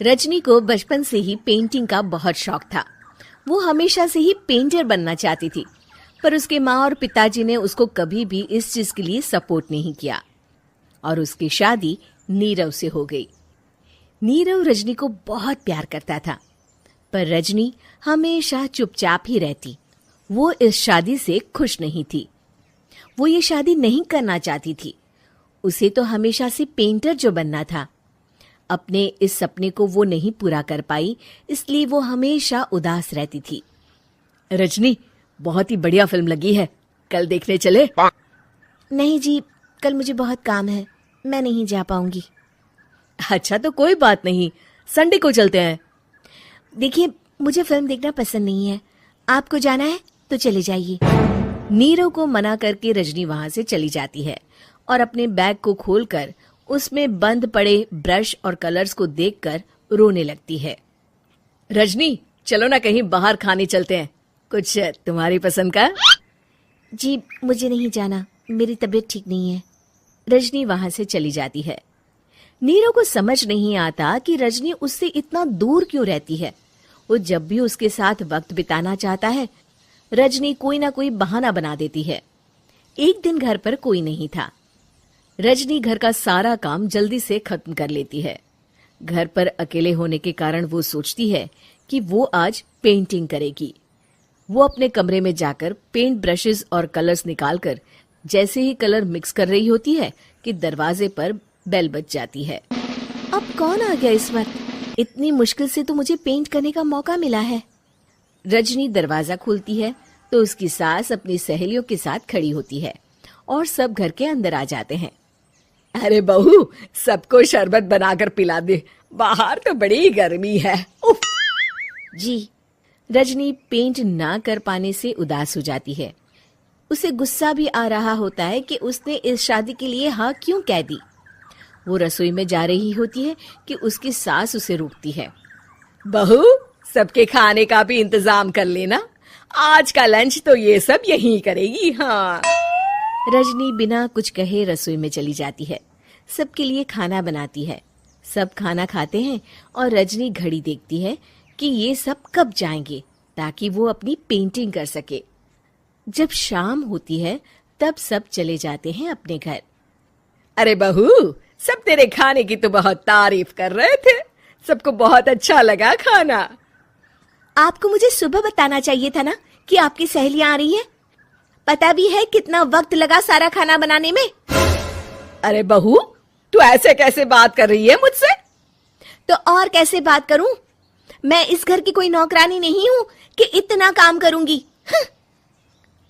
रजनी को बचपन से ही पेंटिंग का बहुत शौक था। वो हमेशा से ही पेंटर बनना चाहती थी, पर उसके माँ और पिताजी ने उसको कभी भी इस चीज के लिए सपोर्ट नहीं किया और उसकी शादी नीरव से हो गई। नीरव रजनी को बहुत प्यार करता था, पर रजनी हमेशा चुपचाप ही रहती। वो इस शादी से खुश नहीं थी। वो ये शादी नहीं करना चाहती थी। उसे तो हमेशा से पेंटर जो बनना था। अपने इस सपने को वो नहीं पूरा कर पाई, इसलिए वो हमेशा उदास रहती थी। रजनी, बहुत ही बढ़िया फिल्म लगी है, कल देखने चले? नहीं जी, कल मुझे बहुत काम है, मैं नहीं जा पाऊंगी। अच्छा तो कोई बात नहीं, संडे को चलते हैं। देखिए, मुझे फिल्म देखना पसंद नहीं है। आपको जाना है तो चले जाइए। नीरव को मना करके रजनी वहां से चली जाती है और अपने बैग को खोलकर उसमें बंद पड़े ब्रश और कलर्स को देखकर रोने लगती है। रजनी, चलो ना कहीं बाहर खाने चलते हैं, कुछ तुम्हारी पसंद का। जी, मुझे नहीं जाना, मेरी तबीयत ठीक नहीं है। रजनी वहां से चली जाती है। नीरव को समझ नहीं आता कि रजनी उससे इतना दूर क्यों रहती है। वो जब भी उसके साथ वक्त बिताना चाहता है, रजनी कोई ना कोई बहाना बना देती है। एक दिन घर पर कोई नहीं था। रजनी घर का सारा काम जल्दी से खत्म कर लेती है। घर पर अकेले होने के कारण वो सोचती है कि वो आज पेंटिंग करेगी। वो अपने कमरे में जाकर पेंट ब्रशेस और कलर्स निकालकर जैसे ही कलर मिक्स कर रही होती है कि दरवाजे पर बेल बज जाती है। अब कौन आ गया इस वक्त? इतनी मुश्किल से तो मुझे पेंट करने का मौका मिला है। रजनी दरवाजा खोलती है तो उसकी सास अपनी सहेलियों के साथ खड़ी होती है और सब घर के अंदर आ जाते हैं। अरे बहू, सबको शरबत बनाकर पिला दे, बाहर तो बड़ी गर्मी है। उफ। जी। रजनी पेंट ना कर पाने से उदास हो जाती है। उसे गुस्सा भी आ रहा होता है कि उसने इस शादी के लिए हाँ क्यों कह दी। वो रसोई में जा रही होती है कि उसकी सास उसे रोकती है। बहू, सबके खाने का भी इंतजाम कर लेना, आज का लंच तो ये सब यहीं करेगी। हाँ। रजनी बिना कुछ कहे रसोई में चली जाती है। सबके लिए खाना बनाती है। सब खाना खाते हैं और रजनी घड़ी देखती है कि ये सब कब जाएंगे ताकि वो अपनी पेंटिंग कर सके। जब शाम होती है तब सब चले जाते हैं अपने घर। अरे बहू, सब तेरे खाने की तो बहुत तारीफ कर रहे थे, सबको बहुत अच्छा लगा खाना। आपको मुझे सुबह बताना चाहिए था ना कि आपकी सहेलियां आ रही हैं। पता भी है कितना वक्त लगा सारा खाना बनाने में। अरे बहू, तू ऐसे कैसे बात कर रही है मुझसे? तो और कैसे बात करूं? मैं इस घर की कोई नौकरानी नहीं हूं कि इतना काम करूंगी।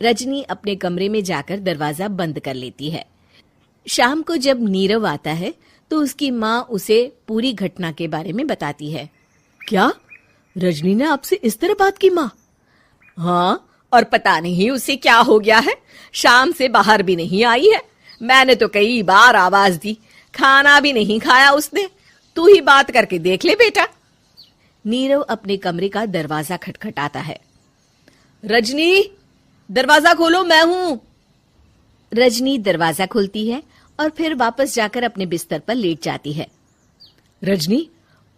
रजनी अपने कमरे में जाकर दरवाजा बंद कर लेती है। शाम को जब नीरव आता है तो उसकी माँ उसे पूरी घटना के बारे में बताती है। क्या रजनी ने आपसे इस तरह बात की माँ? हाँ, और पता नहीं उसे क्या हो गया है, शाम से बाहर भी नहीं आई है। मैंने तो कई बार आवाज दी, खाना भी नहीं खाया उसने। तू ही बात करके देख ले बेटा। नीरव अपने कमरे का दरवाजा खटखटाता है। रजनी, दरवाजा खोलो, मैं हूं। रजनी दरवाजा खोलती है और फिर वापस जाकर अपने बिस्तर पर लेट जाती है। रजनी,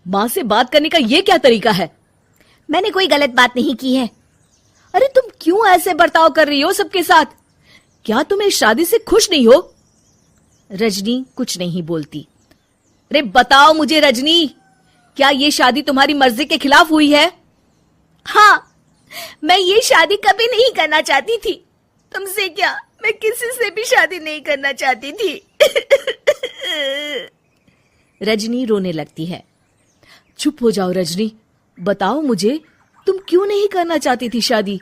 माँ से बात करने का ये क्या तरीका है? मैंने कोई गलत बात नहीं की है। अरे तुम क्यों ऐसे बर्ताव कर रही हो सबके साथ? क्या तुम इस शादी से खुश नहीं हो? रजनी कुछ नहीं बोलती। अरे बताओ मुझे रजनी, क्या ये शादी तुम्हारी मर्जी के खिलाफ हुई है? हाँ, मैं ये शादी कभी नहीं करना चाहती थी। तुमसे क्या, मैं किसी से भी शादी नहीं करना चाहती थी। रजनी रोने लगती है। चुप हो जाओ रजनी, बताओ मुझे, तुम क्यों नहीं करना चाहती थी शादी?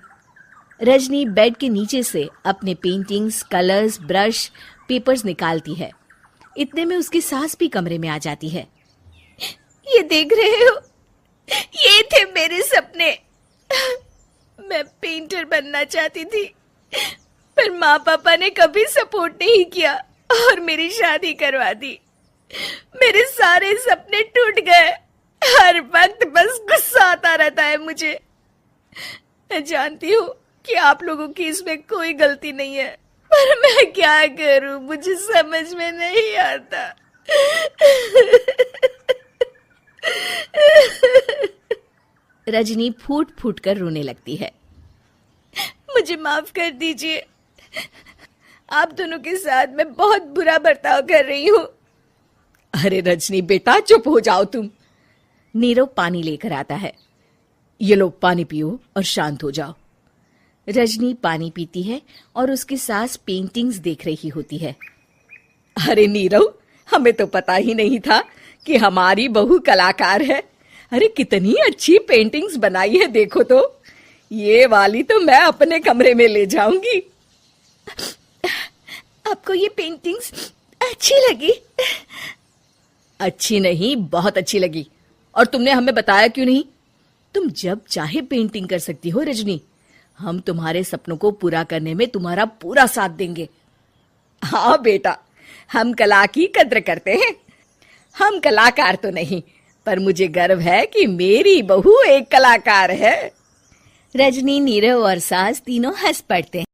रजनी बेड के नीचे से अपने पेंटिंग्स, कलर्स, ब्रश, पेपर्स निकालती है। इतने में उसकी सास भी कमरे में आ जाती है। ये देख रहे हो, ये थे मेरे सपने। मैं पेंटर बनना चाहती थी, पर माँ पापा ने कभी सपोर्ट नहीं किया और मेरी शादी करवा दी। मेरे सारे सपने टूट गए। हर वक्त बस गुस्सा आता रहता है मुझे। मैं जानती हूँ कि आप लोगों की इसमें कोई गलती नहीं है, पर मैं क्या करूं, मुझे समझ में नहीं आता। रजनी फूट फूट कर रोने लगती है। मुझे माफ कर दीजिए, आप दोनों के साथ मैं बहुत बुरा बर्ताव कर रही हूँ। अरे रजनी बेटा, चुप हो जाओ तुम। नीरव पानी लेकर आता है। ये लो पानी पियो और शांत हो जाओ। रजनी पानी पीती है और उसकी सास पेंटिंग्स देख रही होती है। अरे नीरव, हमें तो पता ही नहीं था कि हमारी बहू कलाकार है। अरे कितनी अच्छी पेंटिंग्स बनाई है, देखो तो। ये वाली तो मैं अपने कमरे में ले जाऊंगी। आपको ये पेंटिंग्स अच्छी लगी? अच्छी नहीं, बहुत अच्छी लगी। और तुमने हमें बताया क्यों नहीं? तुम जब चाहे पेंटिंग कर सकती हो रजनी। हम तुम्हारे सपनों को पूरा करने में तुम्हारा पूरा साथ देंगे। हाँ बेटा, हम कला की कद्र करते हैं। हम कलाकार तो नहीं, पर मुझे गर्व है कि मेरी बहू एक कलाकार है। रजनी, नीरव और सास तीनों हंस पड़ते हैं।